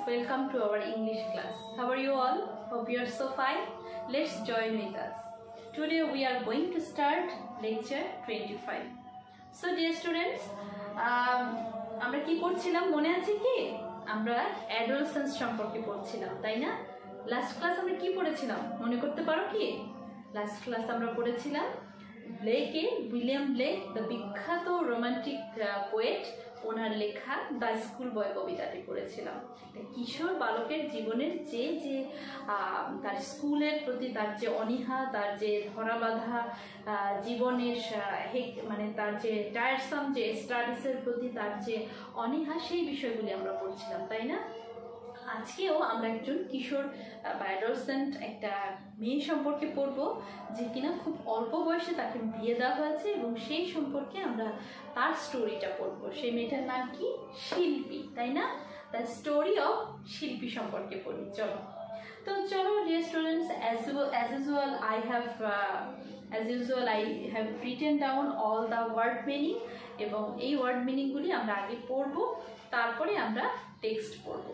welcome to our English class. How are you all? Hope you are so fine. Let's join with us. Today we are going to start lecture 25. So dear students, আমরা কি পড়ছিলাম মনে আছে কি? আমরা adolescence সম্পর্কে পড়ছিলাম, তাই না? লাস্ট ক্লাস আমরা কি পড়েছিলাম মনে করতে পারো কি? লাস্ট ক্লাস আমরা পড়েছিলাম উইলিয়াম ব্লেক, দ্য বিখ্যাত রোমান্টিক পোয়েট, ওনার লেখা দ্য স্কুল বয় কবিতাটি পড়েছিলাম। কিশোর বালকের জীবনের যে তার স্কুলের প্রতি তার যে অনীহা, তার যে ধরাবাঁধা জীবনের মানে তার যে টায়ারসাম যে স্টাডিজের প্রতি তার যে অনীহা, সেই বিষয়গুলি আমরা পড়ছিলাম, তাই না? আজকেও আমরা একজন কিশোর বা অ্যাডোলেসেন্ট একটা মেয়ে সম্পর্কে পড়বো, যে কিনা খুব অল্প বয়সে তাকে বিয়ে দেওয়া হয়েছে এবং সেই সম্পর্কে আমরা তার স্টোরিটা পড়বো। সেই মেয়েটার নাম কি? শিল্পী, তাই না? দ্য স্টোরি অফ শিল্পী সম্পর্কে পড়ি। চলো dear students, as usual I have written down all the word meaning, এবং এই ওয়ার্ড মিনিংগুলি আমরা আগে পড়বো, তারপরে আমরা টেক্সট পড়বো।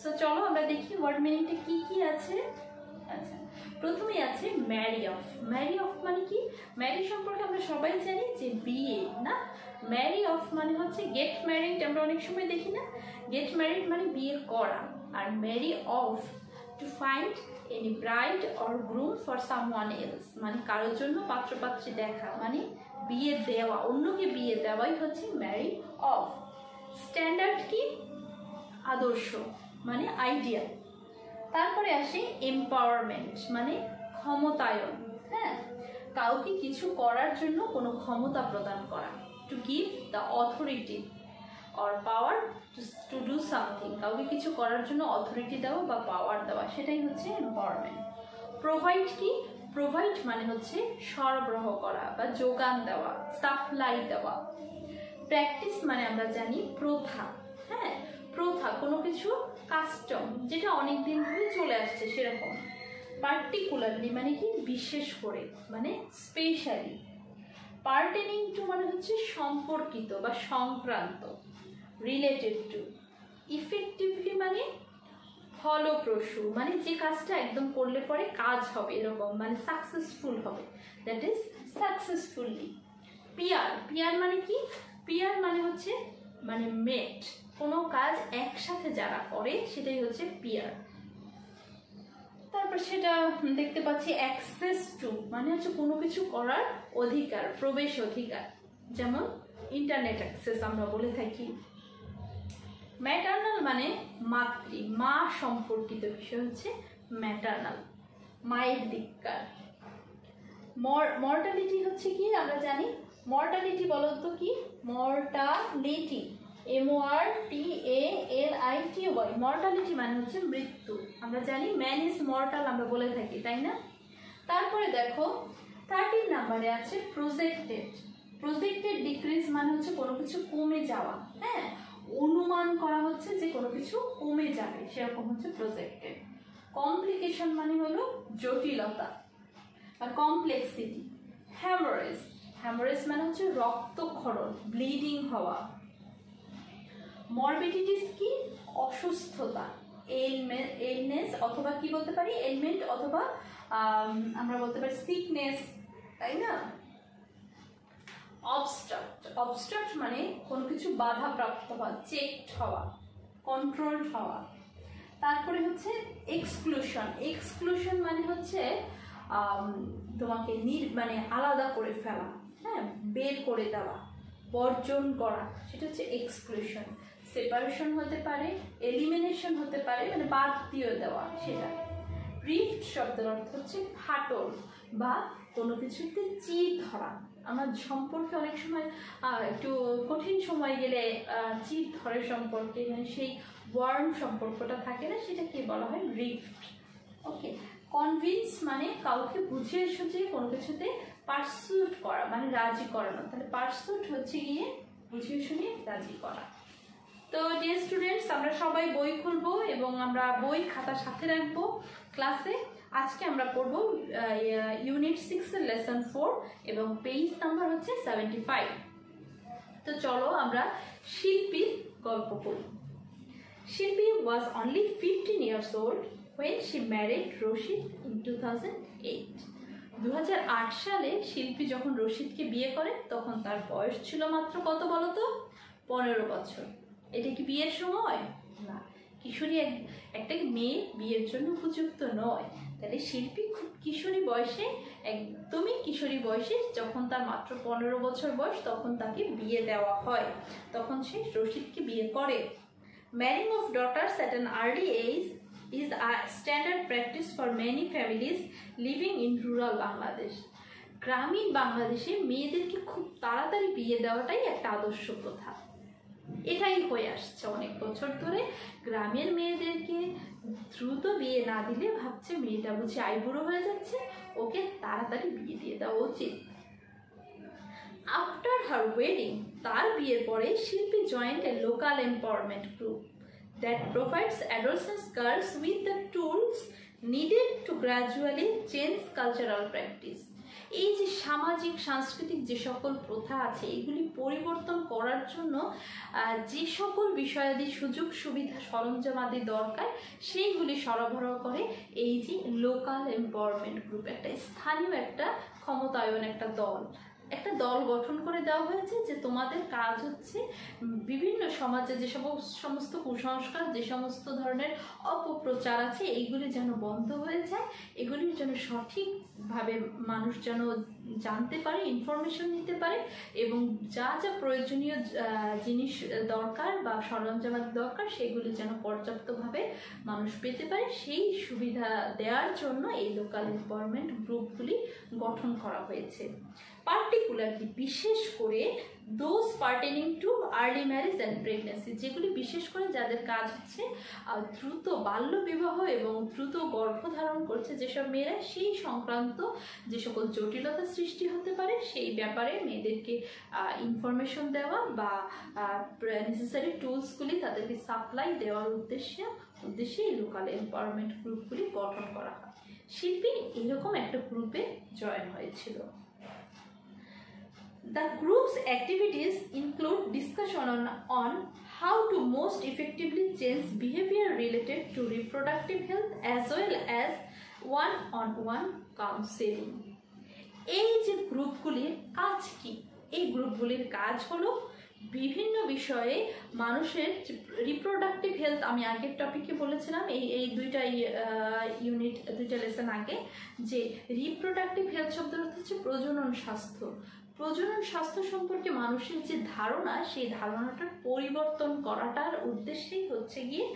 সো চলো আমরা দেখি ওয়ার্ড মিনিংটা কি কি আছে। আচ্ছা, প্রথমেই আছে ম্যারি অফ। ম্যারি অফ মানে কি? ম্যারি সম্পর্কে আমরা সবাই জানি যে বিয়ে, না? ম্যারি অফ মানে হচ্ছে গেট ম্যারিড, আমরা অনেক সময় দেখি না? গেট ম্যারিড মানে বিয়ে করা, আর marry off to find any bride or groom for someone else, মানে কারোর জন্য পাত্রপাত্রী দেখা, মানে বিয়ে দেওয়া, অন্যকে বিয়ে দেওয়াই হচ্ছে ম্যারি অফ। স্ট্যান্ডার্ড কি? আদর্শ, মানে আইডিয়াল। তারপরে আসে এম্পাওয়ারমেন্ট, মানে ক্ষমতায়ন। হ্যাঁ, কাউকে কিছু করার জন্য কোনো ক্ষমতা প্রদান করা, to give the authority or power to do something, কাউকে কিছু করার জন্য অথরিটি দেওয়া বা পাওয়ার দেওয়া, সেটাই হচ্ছে এম্পাওয়ারমেন্ট। প্রোভাইড কি? প্রোভাইড মানে হচ্ছে সরবরাহ করা বা যোগান দেওয়া, সাপ্লাই দেওয়া। প্র্যাকটিস মানে আমরা জানি প্রথা। হ্যাঁ, প্রথা কোনো কিছু কাস্টম, যেটা অনেক দিন ধরে চলে আসছে সেরকম। পার্টিকুলারলি মানে কি? বিশেষ করে, মানে স্পেশালি। পার্টেনিং টু মানে হচ্ছে সম্পর্কিত বা সংক্রান্ত, রিলেটেড টু। ইফেক্টিভলি মানে ফলপ্রসূ, মানে যে কাজটা একদম করলে পরে কাজ হবে এরকম, মানে সাকসেসফুল হবে, that is successfully. Peer, peer মানে কি? পিয়ার মানে হচ্ছে মানে মেট, কোনো কাজ একসাথে যারা করে সেটাই হচ্ছে পিয়ার। তারপর সেটা দেখতে পাচ্ছি অ্যাক্সেস টু, মানে হচ্ছে কোনো কিছু করার অধিকার, প্রবেশ অধিকার, যেমন ইন্টারনেট অ্যাক্সেস আমরা বলে থাকি। ম্যাটার্নাল মানে মাতৃ, মা সম্পর্কিত বিষয় হচ্ছে ম্যাটার্নাল, মায়ের দিককার। মর্টালিটি হচ্ছে কি? আমরা জানি মর্টালিটি বলতো কি? Mortality, MORTALITY। মর্টালিটি মানে হচ্ছে মৃত্যু। আমরা জানি ম্যান ইজ মর্টাল আমরা বলে থাকি, তাই না? তারপরে দেখো 13 নাম্বারে আছে প্রজেক্টেড। প্রজেক্টেড ডিক্রিজ মানে হচ্ছে কোনো কিছু কমে যাওয়া। হ্যাঁ, অনুমান করা হচ্ছে যে কোনো কিছু কমে যাবে, সেরকম হচ্ছে প্রজেক্টেড। কমপ্লিকেশন মানে হলো জটিলতা বা কমপ্লেক্সিটি। হ্যামারেজ, হ্যামারেজ মানে হচ্ছে রক্তক্ষরণ, ব্লিডিং হওয়া। মরবিডিটিস কি? অসুস্থতা, এলনেস, অথবা কি বলতে পারি? এলমেন্ট, অথবা আমরা বলতে পারি সিকনেস, তাই না? অবস্ট্রাক্ট, অবস্ট্রাক্ট মানে কোনো কিছু বাধা প্রাপ্ত হওয়া, চেকড হওয়া, কন্ট্রোলড হওয়া। তারপরে হচ্ছে এক্সক্লুশন। এক্সক্লুশন মানে হচ্ছে তোমাকে মানে আলাদা করে ফেলা, হ্যাঁ, বের করে দেওয়া, বর্জন করা, সেটা হচ্ছে এক্সক্লুশন। সেপারেশন হতে পারে, এলিমিনেশন হতে পারে, মানে বাদ দিয়ে দেওয়া, সেটা। রিফট শব্দের অর্থ হচ্ছে ফাটল বা কোনো কিছুতে চির ধরা। আমার সম্পর্কে অনেক সময় একটু কঠিন সময় গেলে চির ধরে সম্পর্কে, মানে সেই ওয়ার্ম সম্পর্কটা থাকে না, সেটাকে বলা হয় রিফট। ওকে। কনভিন্স মানে কাউকে বুঝিয়ে সুঝিয়ে কোনো কিছুতে পারসুট করা, মানে রাজি করানো। তাহলে পারসুট হচ্ছে গিয়ে বুঝিয়ে শুনিয়ে রাজি করা। তো ডিয়ার স্টুডেন্টস, আমরা সবাই বই খুলবো এবং আমরা বই খাতা সাথে রাখবো ক্লাসে। আজকে আমরা পড়বো ইউনিট 6 এর লেসন 4 এবং পেজ নাম্বার হচ্ছে 75। তো চলো আমরা শিল্পীর গল্প পড়ি। Shilpi was only 15 years old when she married Rashid in 2008. 2008 সালে শিল্পী যখন রশিদকে বিয়ে করে তখন তার বয়স ছিল মাত্র কত বলো তো? 15 বছর। এটা কি বিয়ের সময়? না, কিশোরী একটা মেয়ে বিয়ের জন্য উপযুক্ত নয়। তাহলে শিল্পী খুব কিশোরী বয়সে, একদমই কিশোরী বয়সে, যখন তার মাত্র 15 বছর বয়স তখন তাকে বিয়ে দেওয়া হয়, তখন সে রশিদকে বিয়ে করে। Marrying of daughters at an early age is a standard practice for many families living in rural Bangladesh. গ্রামীণ বাংলাদেশে মেয়েদেরকে খুব তাড়াতাড়ি বিয়ে দেওয়াটাই একটা আদর্শ প্রথা। এটাই হয়ে আসছে অনেক বছর ধরে। গ্রামের মেয়েদেরকে দ্রুত বিয়ে না দিলে ভাবছে মেয়েটা বুঝি আইবুড়ো হয়ে যাচ্ছে, ওকে তাড়াতাড়ি বিয়ে দিয়ে দেওয়া উচিত। আফটার হার ওয়েডিং, তার বিয়ের পরে শিল্পী joint A local empowerment group that provides adolescent girls with the tools needed to gradually change cultural practice. এই যে সামাজিক সাংস্কৃতিক যে সকল প্রথা আছে এগুলি পরিবর্তন করার জন্য যে সকল বিষয়াদি সুযোগ সুবিধা সরঞ্জামাদি দরকার সেইগুলি সরবরাহ করে এই যে লোকাল এম্পাওয়ারমেন্ট গ্রুপ। একটা স্থানীয় একটা ক্ষমতায়ন একটা দল গঠন করে দেওয়া হয়েছে যে তোমাদের কাজ হচ্ছে বিভিন্ন সমাজে যে সমস্ত কুসংস্কার, যে সমস্ত ধরনের অপপ্রচার আছে এইগুলি যেন বন্ধ হয়ে যায়, এগুলির যেন সঠিকভাবে মানুষ যেন জানতে পারে, ইনফরমেশন নিতে পারে, এবং যা যা প্রয়োজনীয় জিনিস দরকার বা সরঞ্জামাদি দরকার সেগুলি যেন পর্যাপ্তভাবে মানুষ পেতে পারে, সেই সুবিধা দেওয়ার জন্য এই লোকাল এম্পাওয়ারমেন্ট গ্রুপগুলি গঠন করা হয়েছে। পার্টিকুলারলি বিশেষ করে those pertaining to early marriage and pregnancy, যেগুলি বিশেষ করে যাদের কাজ হচ্ছে দ্রুত বাল্য বিবাহ এবং দ্রুত গর্ভধারণ করছে যেসব মেয়েরা, সেই সংক্রান্ত যে সকল জটিলতা সৃষ্টি হতে পারে সেই ব্যাপারে মেয়েদেরকে ইনফরমেশন দেওয়া বা নেসেসারি টুলসগুলি তাদেরকে সাপ্লাই দেওয়ার উদ্দেশ্যে এই লোকাল এম্পাওয়ারমেন্ট গ্রুপগুলি গঠন করা হয়। শিল্পী এরকম একটা গ্রুপে জয়েন হয়েছিল। The group's activities include discussion on how to most effectively change behavior related to reproductive health as well as one-on-one counseling. এই যে গ্রুপগুলির কাজ কি? এই গ্রুপগুলির কাজ হলো বিভিন্ন বিষয়ে মানুষের রিপ্রোডাক্টিভ হেলথ, আমি আগের টপিকে বলেছিলাম এই দুইটা লেসন আগে, যে রিপ্রোডাক্টিভ হেলথ শব্দের অর্থ হচ্ছে প্রজনন স্বাস্থ্য। প্রজনন স্বাস্থ্য সম্পর্কে মানুষের যে ধারণা, সেই ধারণাটার পরিবর্তন করাটার উদ্দেশ্যেই হচ্ছে গিয়ে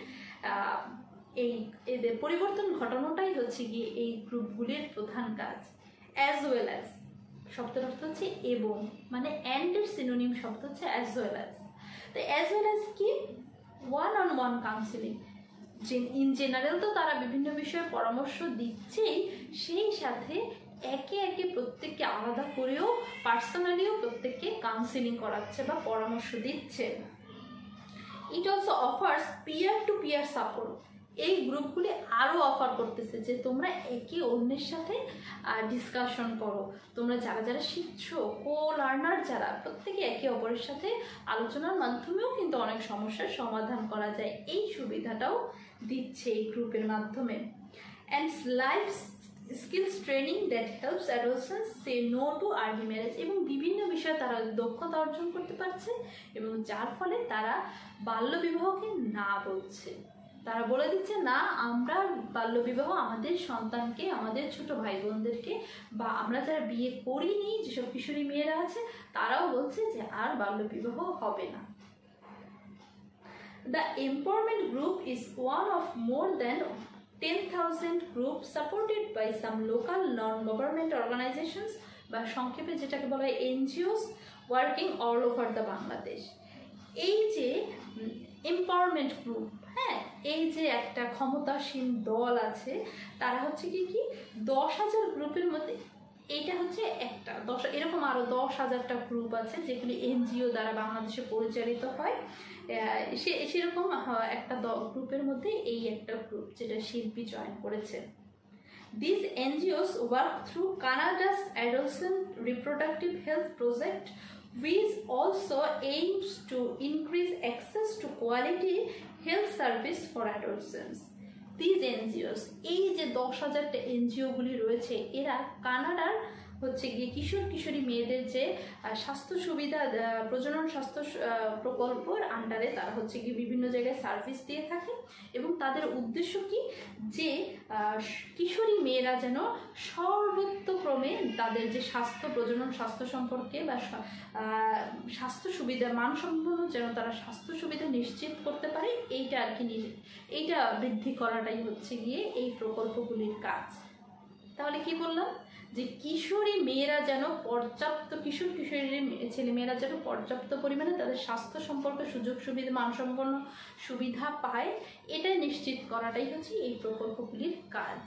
এদের পরিবর্তন ঘটানোটাই হচ্ছে গিয়ে এই গ্রুপগুলির প্রধান কাজ। অ্যাজ ওয়েল অ্যাজ শব্দের অর্থ হচ্ছে এবং, মানে অ্যান্ডের সিনোনিম শব্দ হচ্ছে অ্যাজ ওয়েল অ্যাজ। তো অ্যাজ ওয়েল অ্যাজ কি? One counselling. ইন জেনারেল তো তারা বিভিন্ন বিষয়ে পরামর্শ দিচ্ছেই, সেই সাথে একে একে প্রত্যেককে আলাদা করেও পার্সোনালিও প্রত্যেককে কাউন্সিলিং করাচ্ছে বা পরামর্শ দিচ্ছে। It also offers peer to peer support. এই গ্রুপগুলি আরও অফার করতেছে যে তোমরা একে অন্যের সাথে ডিসকাশন করো, তোমরা যারা শিখছো, লার্নার যারা, প্রত্যেকে একে অপরের সাথে আলোচনার মাধ্যমেও কিন্তু অনেক সমস্যার সমাধান করা যায়, এই সুবিধাটাও দিচ্ছে এই গ্রুপের মাধ্যমে। And life skills training that helps adolescents say no to early marriage, এবং বিভিন্ন বিষয়ে তারা দক্ষতা অর্জন করতে পারছে এবং যার ফলে তারা বাল্যবিবাহকে না বলছে। তারা বলে দিচ্ছে না, আমরা বাল্যবিবাহ আমাদের সন্তানকে, আমাদের ছোট ভাই বোনদেরকে, বা আমরা যারা বিয়ে করিনি যেসব কিশোরী মেয়েরা আছে তারাও বলছে যে আর বাল্যবিবাহ হবে না। The empowerment group is one of more than 10,000 groups supported by some local non-government organizations, বা সংক্ষেপে যেটাকে বলা হয় NGOs, working all over the Bangladesh. এই যে এম্পাওয়ারমেন্ট গ্রুপ, হ্যাঁ, এই যে একটা ক্ষমতাসীন দল আছে, তারা হচ্ছে কি 10,000 গ্রুপের মধ্যে এইটা হচ্ছে একটা এরকম আরও 10,000টা গ্রুপ আছে যেগুলি NGO দ্বারা বাংলাদেশে পরিচালিত হয়। সেরকম একটা গ্রুপের মধ্যে এই একটা গ্রুপ যেটা শিল্পী জয়েন করেছে। These NGOs work through Canada's Adolescent Reproductive Health Project, which also aims to increase access to quality health service for adolescents. These NGOs, এই যে 10,000টা এনজিওগুলি রয়েছে, এরা কানাডার হচ্ছে গিয়ে কিশোর কিশোরী মেয়েদের যে স্বাস্থ্য সুবিধা প্রজনন স্বাস্থ্য প্রকল্পের আন্ডারে তারা হচ্ছে গিয়ে বিভিন্ন জায়গায় সার্ভিস দিয়ে থাকে এবং তাদের উদ্দেশ্য কি যে কিশোরী মেয়েরা যেন সর্বোত্তক্রমে তাদের যে স্বাস্থ্য প্রজনন স্বাস্থ্য সম্পর্কে বা স্বাস্থ্য সুবিধা মানসম্পন্ন যেন তারা স্বাস্থ্য সুবিধা নিশ্চিত করতে পারে, এইটা আর কি এইটা বৃদ্ধি করাটাই হচ্ছে গিয়ে এই প্রকল্পগুলির কাজ। তাহলে কি বললাম যে কিশোরী মেয়েরা যেন পর্যাপ্ত কিশোরী ছেলেমেয়েরা যেন পর্যাপ্ত পরিমাণে তাদের স্বাস্থ্য সম্পর্কে সুযোগ সুবিধা মানসম্পন্ন সুবিধা পায়, এটা নিশ্চিত করাটাই হচ্ছে এই প্রকল্পগুলির কাজ।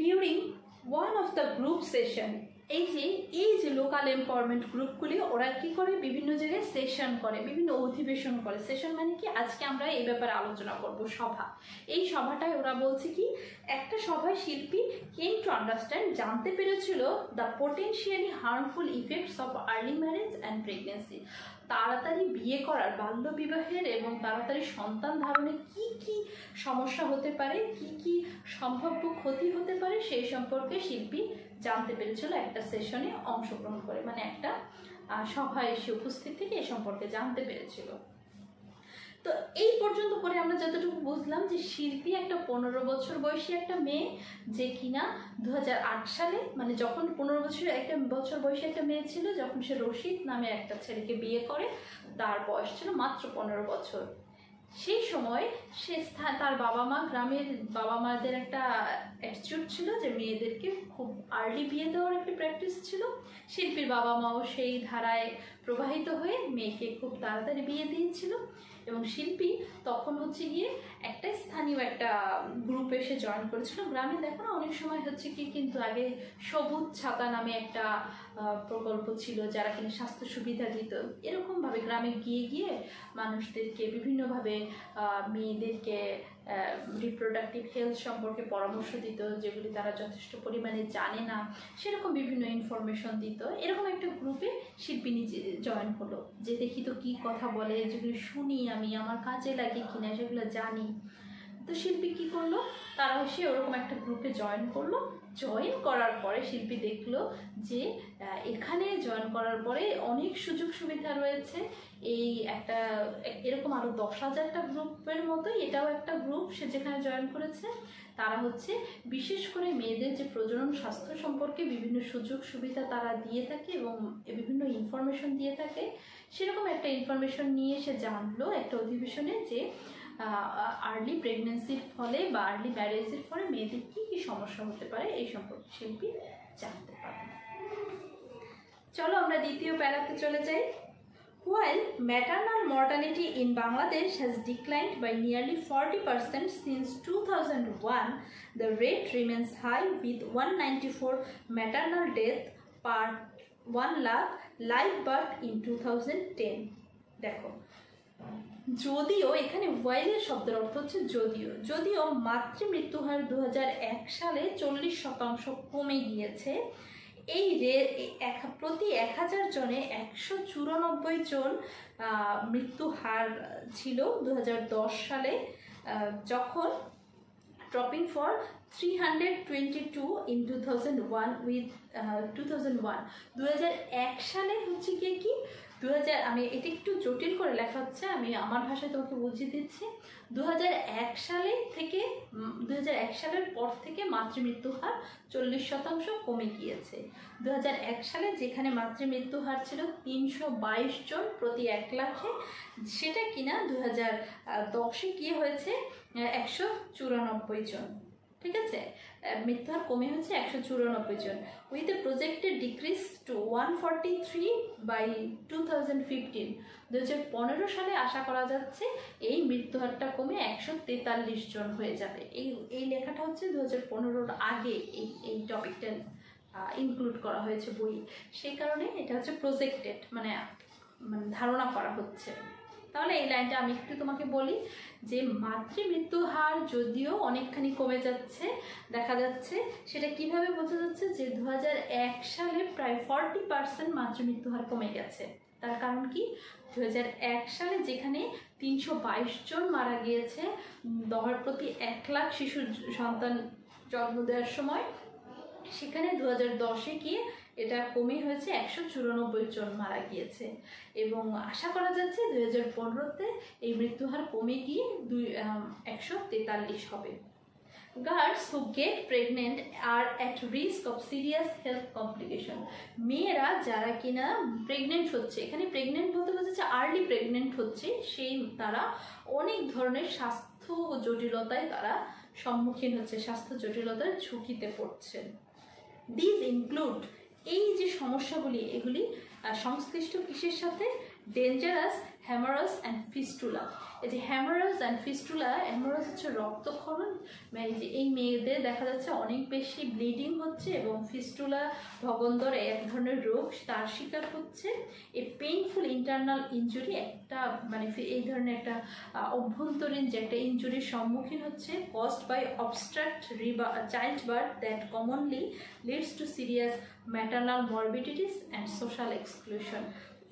During one of the group session, এই যে লোকাল এম্পাওয়ারমেন্ট গ্রুপগুলি ওরা কি করে, বিভিন্ন জায়গায় সেশন করে, বিভিন্ন অধিবেশন করে। সেশন মানে কি, আজকে আমরা এই ব্যাপারে আলোচনা করব, সভা। এই সভাটায় ওরা বলছে কি, একটা সভায় শিল্পী কেম টু আন্ডারস্ট্যান্ড, জানতে পেরেছিল the potentially harmful effects of early marriage and pregnancy, তাড়াতাড়ি বিয়ে করার, বাল্য বিবাহের এবং তাড়াতাড়ি সন্তান ধারণে কি কি সমস্যা হতে পারে, কি কি সম্ভাব্য ক্ষতি হতে পারে, সেই সম্পর্কে শিল্পী জানতে পেরেছিল একটা সেশনে অংশগ্রহণ করে, মানে একটা সভায় এসে উপস্থিত থেকে এ সম্পর্কে জানতে পেরেছিল। তো এই পর্যন্ত পরে আমরা যতটুকু বুঝলাম যে শিল্পী একটা 15 বছর বয়সী একটা মেয়ে, যে কিনা 2008 সালে, মানে যখন 15 বছর বয়সী একটা মেয়ে ছিল, যখন সে রশিদ নামে একটা ছেলেকে বিয়ে করে, তার বয়স ছিল মাত্র 15 বছর। সেই সময় সে তার বাবা মা, গ্রামের বাবা মাদের একটা অ্যাটিটিউড ছিল যে মেয়েদেরকে খুব আর্লি বিয়ে দেওয়ার একটা প্র্যাকটিস ছিল। শিল্পীর বাবা মাও সেই ধারায় প্রবাহিত হয়ে মেয়েকে খুব তাড়াতাড়ি বিয়ে দিয়েছিল এবং শিল্পী তখন হচ্ছে গিয়ে একটা স্থানীয় একটা গ্রুপে এসে জয়েন করেছিল। গ্রামে দেখো না অনেক সময় হচ্ছে কি, কিন্তু আগে সবুজ ছাতা নামে একটা প্রকল্প ছিল যারা কিনা স্বাস্থ্য সুবিধা দিত। এরকমভাবে গ্রামে গিয়ে গিয়ে মানুষদেরকে বিভিন্নভাবে মেয়েদেরকে রিপ্রোডাক্টিভ হেলথ সম্পর্কে পরামর্শ দিত, যেগুলি তারা যথেষ্ট পরিমাণে জানে না, সেরকম বিভিন্ন ইনফরমেশন দিত। এরকম একটা গ্রুপে শিল্পী নিজে জয়েন হলো, যে দেখি তো কী কথা বলে, যেগুলো শুনি আমি, আমার কাজে লাগে কিনা সেগুলো জানি। তো শিল্পী কী করলো, তারা সে ওরকম একটা গ্রুপে জয়েন করলো। জয়েন করার পরে শিল্পী দেখলো যে এখানে জয়েন করার পরে অনেক সুযোগ সুবিধা রয়েছে। এই একটা এরকম আরও 10,000টা গ্রুপের মতোই এটাও একটা গ্রুপ সে যেখানে জয়েন করেছে। তারা হচ্ছে বিশেষ করে মেয়েদের যে প্রজনন স্বাস্থ্য সম্পর্কে বিভিন্ন সুযোগ সুবিধা তারা দিয়ে থাকে এবং বিভিন্ন ইনফরমেশন দিয়ে থাকে। সেরকম একটা ইনফরমেশন নিয়ে সে জানলো একটা অধিবেশনে যে আর্লি প্রেগনেন্সির ফলে বা আর্লি ম্যারেজের ফলে মেয়েদের কী কী সমস্যা হতে পারে এই সম্পর্কে শিল্পী জানতে পারে। চলো আমরা দ্বিতীয় প্যারাতে চলে যাই। While maternal mortality in Bangladesh has declined by nearly 40% since 2001, the rate remains high with 194 maternal deaths per 1 lakh live birth in 2010. দেখো, যদিও এখানে ওয়াইলের শব্দের অর্থ হচ্ছে যদিও মাতৃমৃত্যুহার 2001 সালে 40% কমে গিয়েছে। এই প্রতি 1000 জনে 194 জন মৃত্যু হার ছিল 2010 সালে, যখন dropping for 322 in 2001 with 2001 সালে হচ্ছে কি 2000, আমি এটা একটু জটিল করে লেখা হচ্ছে, আমি আমার ভাষায় তোমাকে বুঝিয়ে দিচ্ছি। 2001 সালে থেকে 2001 সালের পর থেকে মাতৃমৃত্যু হার 40% কমে গিয়েছে। 2001 সালে যেখানে মাতৃমৃত্যু হার ছিল 322 জন প্রতি 1 লাখে, সেটা কিনা 2010-এ গিয়ে হয়েছে 194 জন। ঠিক আছে, মৃত্যুহার কমে হচ্ছে 194 জন। With a projected decrease to 143 by 2015, 2015 সালে আশা করা যাচ্ছে এই মৃত্যুহারটা কমে 143 জন হয়ে যাবে। এই লেখাটা হচ্ছে 2015-র আগে এই টপিকটা ইনক্লুড করা হয়েছে বই, সেই কারণে এটা হচ্ছে প্রজেক্টেড, মানে ধারণা করা হচ্ছে। তাহলে এই লাইনটা আমি একটু তোমাকে বলি যে মাতৃমৃত্যু হার যদিও অনেকখানি কমে যাচ্ছে, দেখা যাচ্ছে, সেটা কিভাবে বোঝা যাচ্ছে যে 2001 সালে প্রায় 40% মাতৃমৃত্যু হার কমে গেছে। তার কারণ কি, 2001 সালে যেখানে 322 জন মারা গিয়েছে দর প্রতি 1 লাখ শিশু সন্তান জন্ম দেওয়ার সময়, সেখানে 2010-এ গিয়ে এটা কমে হয়েছে 194 জন মারা গিয়েছে। এবং আশা করা যাচ্ছে 2015-তে এই মৃত্যুহার কমে গিয়ে 143 হবে। Girls who get pregnant are at risk of serious health complication. মেয়েরা যারা কিনা প্রেগনেন্ট হচ্ছে, এখানে প্রেগনেন্ট বলতে বোঝাচ্ছে আর্লি প্রেগনেন্ট হচ্ছে, সেই তারা অনেক ধরনের স্বাস্থ্য জটিলতায় তারা সম্মুখীন হচ্ছে, স্বাস্থ্য জটিলতার ঝুঁকিতে পড়ছে। দিস ইনক্লুড, এই যে সমস্যাগুলি এগুলি সংশ্লিষ্ট কিসের সাথে, ডেঞ্জারাস হ্যামারাস অ্যান্ড ফিস্টুলা। এই যে হ্যামারাস অ্যান্ড ফিস্টুলা, হ্যামারাস হচ্ছে রক্তক্ষরণ, মানে যে এই মেয়েদের দেখা যাচ্ছে অনেক বেশি ব্লিডিং হচ্ছে, এবং ফিস্টুলা ভগন্দর এক ধরনের রোগ তার শিকার হচ্ছে। এই পেইনফুল ইন্টারনাল ইনজুরি একটা মানে এই ধরনের একটা অভ্যন্তরীণ যে একটা ইনজুরির সম্মুখীন হচ্ছে, caused by obstruct child birth that commonly leads to serious maternal morbidities and social exclusion.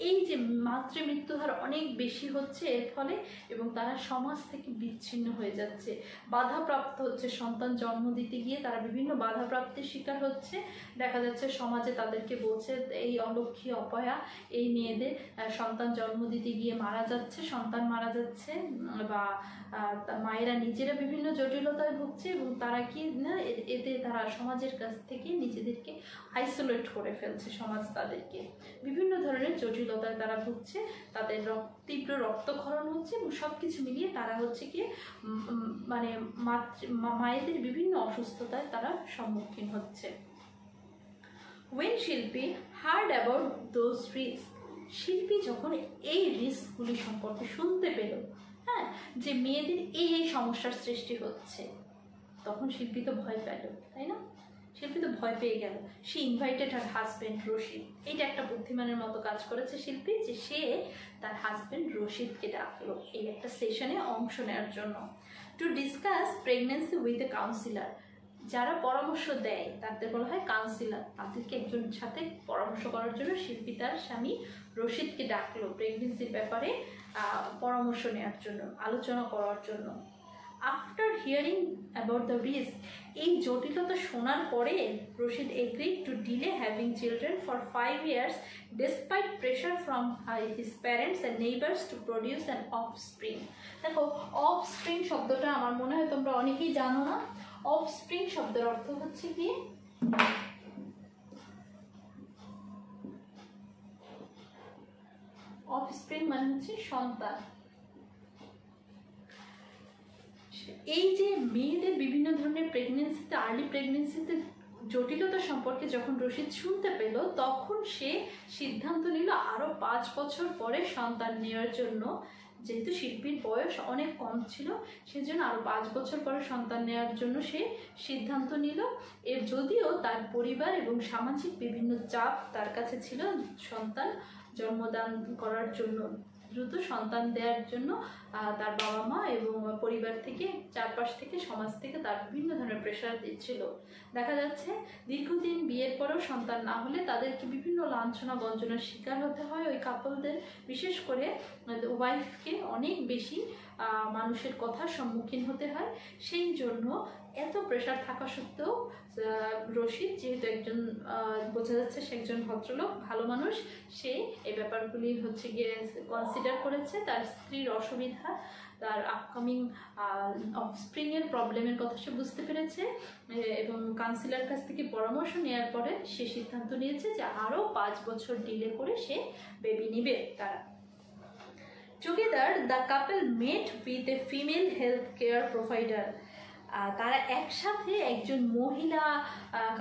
এই যে মাতৃমৃত্যু হার অনেক বেশি হচ্ছে এর ফলে, এবং তারা সমাজ থেকে বিচ্ছিন্ন হয়ে যাচ্ছে, বাধাপ্রাপ্ত হচ্ছে, সন্তান জন্ম দিতে গিয়ে তারা বিভিন্ন বাধাপ্রাপ্তির শিকার হচ্ছে। দেখা যাচ্ছে সমাজে তাদেরকে বলছে এই অলক্ষী অপয়া, এই মেয়েদের সন্তান জন্ম দিতে গিয়ে মারা যাচ্ছে, সন্তান মারা যাচ্ছে, বা মায়েরা নিজেরা বিভিন্ন জটিলতায় ভুগছে, এবং তারা কি না এতে তারা সমাজের কাছ থেকে নিজেদেরকে আইসোলেট করে ফেলছে, সমাজ তাদেরকে বিভিন্ন ধরনের জটিলতায় তারা ভুগছে, তাদের তীব্র রক্তক্ষরণ হচ্ছে, এবং সব কিছু মিলিয়ে তারা হচ্ছে কি মানে মায়েদের বিভিন্ন অসুস্থতায় তারা সম্মুখীন হচ্ছে। When শিল্পী heard about those risks, শিল্পী যখন এই রিস্কগুলি সম্পর্কে শুনতে পেল, হ্যাঁ, যে মেয়েদের এই সমস্যার সৃষ্টি হচ্ছে, তখন শিল্পী তো ভয় পেল, তাই না? শিল্পী তো ভয় পেয়ে গেল। সে ইনভাইটেড হার হাজব্যান্ড রশিদ। এইটা একটা বুদ্ধিমানের মতো কাজ করেছে শিল্পী, যে সে তার হাজব্যান্ড রশিদকে ডাকলো এই একটা সেশনে অংশ নেওয়ার জন্য, to discuss pregnancy with a councillor. যারা পরামর্শ দেয় তাদের বলা হয় কাউন্সিলার, তাদেরকে একজনের সাথে পরামর্শ করার জন্য শিল্পী তার স্বামী রশিদকে ডাকলো প্রেগনেন্সির ব্যাপারে পরামর্শ নেওয়ার জন্য, আলোচনা করার জন্য। After hearing about the risk, এই জটিলতা শোনার পরে Rashid agreed two delay having children for 5 years despite pressure from his parents and neighbors to produce an offspring. দেখো, offspring শব্দটা আমার মনে হয় তোমরা অনেকেই জানো না। offspring শব্দের অর্থ হচ্ছে কি, offspring মানে হচ্ছে সন্তান। এই যে মেয়েদের বিভিন্ন ধরনের প্রেগনেন্সিতে, আর্লি প্রেগনেন্সিতে জটিলতা সম্পর্কে যখন রশিদ শুনতে পেল, তখন সে সিদ্ধান্ত নিল আরও 5 বছর পরে সন্তান নেওয়ার জন্য। যেহেতু শিল্পীর বয়স অনেক কম ছিল, সেজন্য আরও 5 বছর পরে সন্তান নেওয়ার জন্য সে সিদ্ধান্ত নিল। এর যদিও তার পরিবার এবং সামাজিক বিভিন্ন চাপ তার কাছে ছিল সন্তান জন্মদান করার জন্য, দ্রুত সন্তান দেওয়ার জন্য তার বাবা মা এবং পরিবার থেকে, চারপাশ থেকে, সমাজ থেকে তার বিভিন্ন ধরনের প্রেশার দিচ্ছিল। দেখা যাচ্ছে দীর্ঘদিন বিয়ের পরেও সন্তান না হলে তাদেরকে বিভিন্ন লাঞ্ছনা গঞ্জনার শিকার হতে হয়। ওই কাপলদের, বিশেষ করে ওয়াইফকে অনেক বেশি মানুষের কথার সম্মুখীন হতে হয়। সেই জন্য এত প্রেশার থাকা সত্ত্বেও রশিদ, যেহেতু একজন বোঝা যাচ্ছে সে একজন ভদ্রলোক, ভালো মানুষ, সে এই ব্যাপারগুলি হচ্ছে গিয়ে কনসিডার করেছে। তার স্ত্রীর অসুবিধা, তার আপকামিং অফস্প্রিংয়ের প্রবলেমের কথা সে বুঝতে পেরেছে, এবং কাউন্সিলার কাছ থেকে পরামর্শ নেওয়ার পরে সে সিদ্ধান্ত নিয়েছে যে আরও 5 বছর ডিলে করে সে বেবি নিবে তারা। Together, the couple met with a female health care provider. তারা একসাথে একজন মহিলা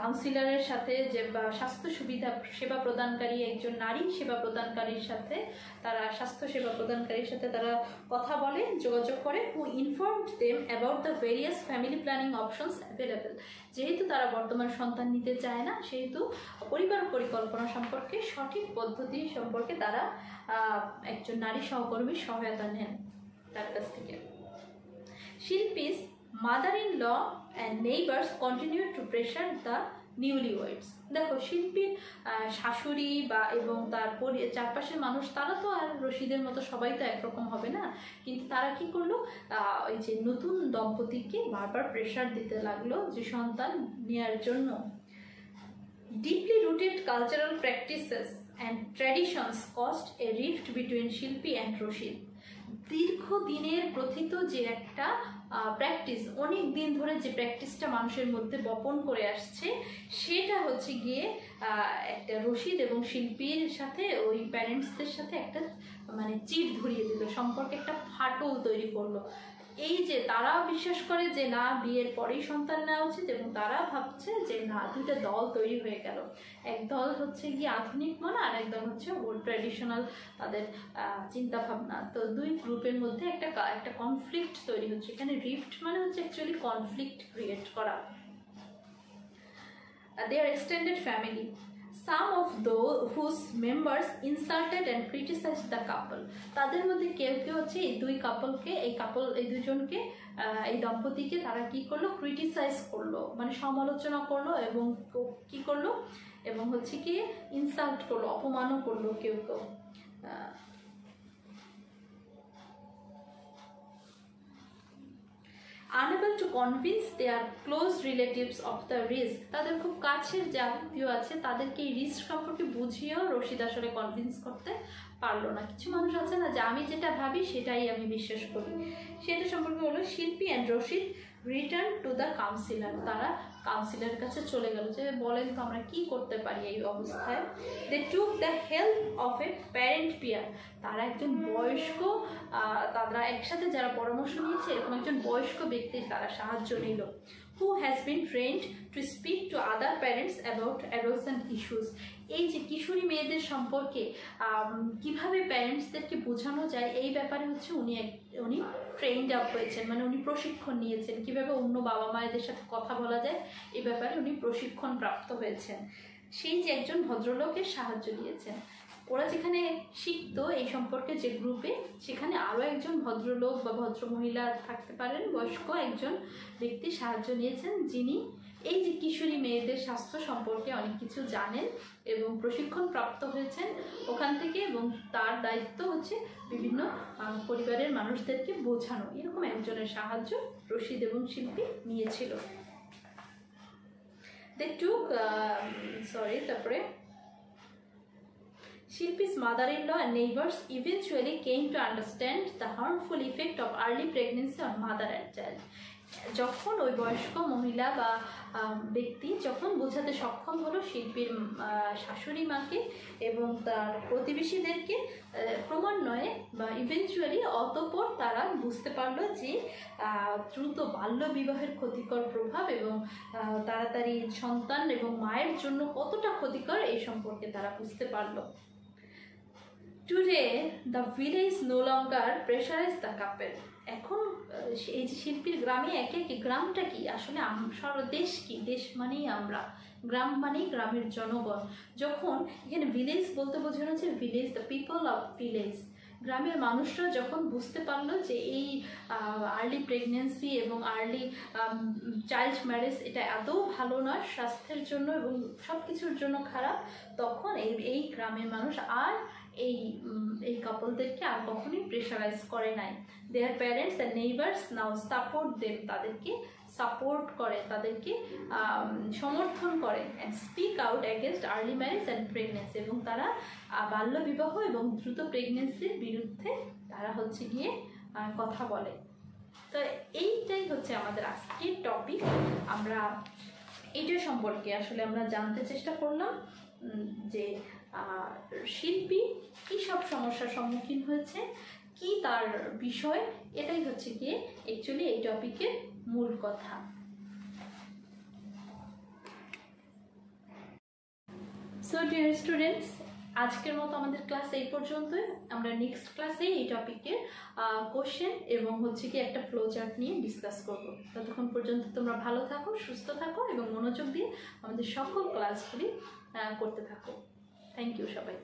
কাউন্সিলরের সাথে যে স্বাস্থ্য সুবিধা সেবা প্রদানকারী একজন নারী সেবা প্রদানকারীর সাথে তারা স্বাস্থ্য সেবা প্রদানকারীর সাথে তারা কথা বলে, যোগাযোগ করে, who informed them about the various family planning options available. যেহেতু তারা বর্তমান সন্তান নিতে চায় না, সেহেতু পরিবার পরিকল্পনা সম্পর্কে সঠিক পদ্ধতি সম্পর্কে তারা একজন নারী সহকর্মীর সহায়তা নেন তার কাছ থেকে। Shilpi's mother-in-law and neighbors continue to pressure the newlyweds। দেখো শিল্পীর শাশুড়ি বা এবং তার চারপাশের মানুষ তারা তো আর রশিদের মতো সবাই তো একরকম হবে না, কিন্তু তারা কি করলো, ওই যে নতুন দম্পতিকে বারবার প্রেশার দিতে লাগলো যে সন্তান নেওয়ার জন্য। Deeply rooted cultural practices and traditions caused a rift between শিল্পী and রশিদ। দীর্ঘদিনের প্রথিত যে একটা প্র্যাকটিস, অনেক দিন ধরে যে প্র্যাকটিসটা মানুষের মধ্যে বপন করে আসছে, সেটা হচ্ছে গিয়ে একটা রশিদ এবং শিল্পীর সাথে ওই প্যারেন্টসদের সাথে একটা মানে চিড় ধরিয়ে দিল, সম্পর্কে একটা ফাটল তৈরি করলো। এই যে তারা বিশ্বাস করে যে না বিয়ের পরেই সন্তান নেওয়া উচিত, এবং তারা ভাবছে যে না, দুইটা দল তৈরি হয়ে গেল। এক দল হচ্ছে গিয়ে আধুনিক মনা, আর এক দল হচ্ছে ওল্ড ট্র্যাডিশনাল তাদের চিন্তা ভাবনা। তো দুই গ্রুপের মধ্যে একটা কনফ্লিক্ট তৈরি হচ্ছে। এখানে রিফট মানে হচ্ছে অ্যাকচুয়ালি কনফ্লিক্ট ক্রিয়েট করা। Their extended family, some of those whose members insulted and criticized the couple। তাদের মধ্যে কেউ কেউ হচ্ছে এই এই দুজনকে এই দম্পতিকে তারা কি করলো, ক্রিটিসাইজ করলো, মানে সমালোচনা করলো, এবং কি করলো, এবং হচ্ছে কি ইনসাল্ট করলো, অপমানও করলো কেউ কেউ। unable to convince their close relatives of the risk। তাদের খুব কাছের যে আত্মীয় আছে তাদেরকে এই রিস্ক সম্পর্কে বুঝিয়েও রশিদ আসলে কনভিন্স করতে পারলো না। কিছু মানুষ আছে না যে আমি যেটা ভাবি সেটাই আমি বিশ্বাস করি, সেটা সম্পর্কে হলো শিল্পী and Rashid return to the councillor. তারা কাউন্সিলরের কাছে চলে গেল যে বলেন তো আমরা কি করতে পারি এই অবস্থায়। They took the help of a parent peer. তারা একজন বয়স্ক, তারা একসাথে যারা পরামর্শ নিয়েছে এরকম একজন বয়স্ক ব্যক্তির তারা সাহায্য নিল। who has been trained to speak to other parents about adolescent issues। এই যে কিশোরী মেয়েদের সম্পর্কে কিভাবে প্যারেন্টসদেরকে বোঝানো যায় এই ব্যাপারে হচ্ছে উনি ট্রেন্ড আপ হয়েছেন, মানে উনি প্রশিক্ষণ নিয়েছেন কিভাবে অন্য বাবা মায়েদের সাথে কথা বলা যায়, এই ব্যাপারে উনি প্রশিক্ষণ প্রাপ্ত হয়েছেন। সেই যে একজন ভদ্রলোকের সাহায্য নিয়েছেন। ওরা যেখানে শিখতো এই সম্পর্কে যে গ্রুপে, সেখানে আরও একজন ভদ্রলোক বা ভদ্রমহিলা থাকতে পারেন, বয়স্ক একজন ব্যক্তি সাহায্য নিয়েছেন, যিনি এই যে কিশোরী মেয়েদের স্বাস্থ্য সম্পর্কে অনেক কিছু জানেন এবং প্রশিক্ষণ প্রাপ্ত হয়েছেন ওখান থেকে, এবং তার দায়িত্ব হচ্ছে বিভিন্ন পরিবারের মানুষদেরকে বোঝানো। এরকম একজনের সাহায্য রশিদ এবং শিল্পী নিয়েছিল। দে টুক তারপরে Shilpi's mother-in-law and neighbors eventually came to understand the harmful effect of early pregnancy on mother and child। যখন ওই বয়স্ক মহিলা বা ব্যক্তি যখন বোঝাতে সক্ষম হলো শিল্পীর শাশুড়ি মাকে এবং তার প্রতিবেশীদেরকে, ক্রমান্বয়ে বা ইভেনচুয়ালি অতঃপর তারা বুঝতে পারলো যে দ্রুত বাল্য বিবাহের ক্ষতিকর প্রভাব এবং তাড়াতাড়ি সন্তান এবং মায়ের জন্য কতটা ক্ষতিকর এই সম্পর্কে তারা বুঝতে পারলো। Today the village no longer pressurize the couple। এখন এই যে শিল্পীর গ্রামে একে একে, গ্রামটা কি আসলে দেশ কি, দেশ মানেই আমরা, গ্রাম মানেই গ্রামের জনগণ। যখন এখানে ভিলেজ বলতে বোঝানো হচ্ছে village, the people of village, গ্রামের মানুষরা যখন বুঝতে পারলো যে এই আর্লি প্রেগনেন্সি এবং আর্লি চাইল্ড ম্যারেজ এটা আদৌ ভালো নয় স্বাস্থ্যের জন্য এবং সব কিছুর জন্য খারাপ, তখন এই গ্রামের মানুষ আর এই কাপলদেরকে আর কখনোই প্রেশারাইজ করে নাই। Their parents and neighbours now support them, তাদেরকে সাপোর্ট করে, তাদেরকে সমর্থন করে, and speak out against early marriage and pregnancy, এবং তারা বাল্যবিবাহ এবং দ্রুত প্রেগনেন্সির বিরুদ্ধে তারা হচ্ছে গিয়ে কথা বলে। তো এইটাই হচ্ছে আমাদের আজকের টপিক। আমরা এইটা সম্পর্কে আসলে আমরা জানতে চেষ্টা করলাম যে শিল্পী কী সব সমস্যার সম্মুখীন হয়েছে, কি তার বিষয়, এটাই হচ্ছে গিয়ে অ্যাকচুয়ালি এই টপিকের মূল কথা। সো ডিয়ার স্টুডেন্টস, আজকের মতো আমাদের ক্লাস এই পর্যন্তই। আমরা নেক্সট ক্লাসে এই টপিকের কোশ্চেন এবং হচ্ছে কি একটা ফ্লো চার্ট নিয়ে ডিসকাস করব। ততক্ষণ পর্যন্ত তোমরা ভালো থাকো, সুস্থ থাকো এবং মনোযোগ দিয়ে আমাদের সকল ক্লাসগুলি করতে থাকো। থ্যাংক ইউ সবাই।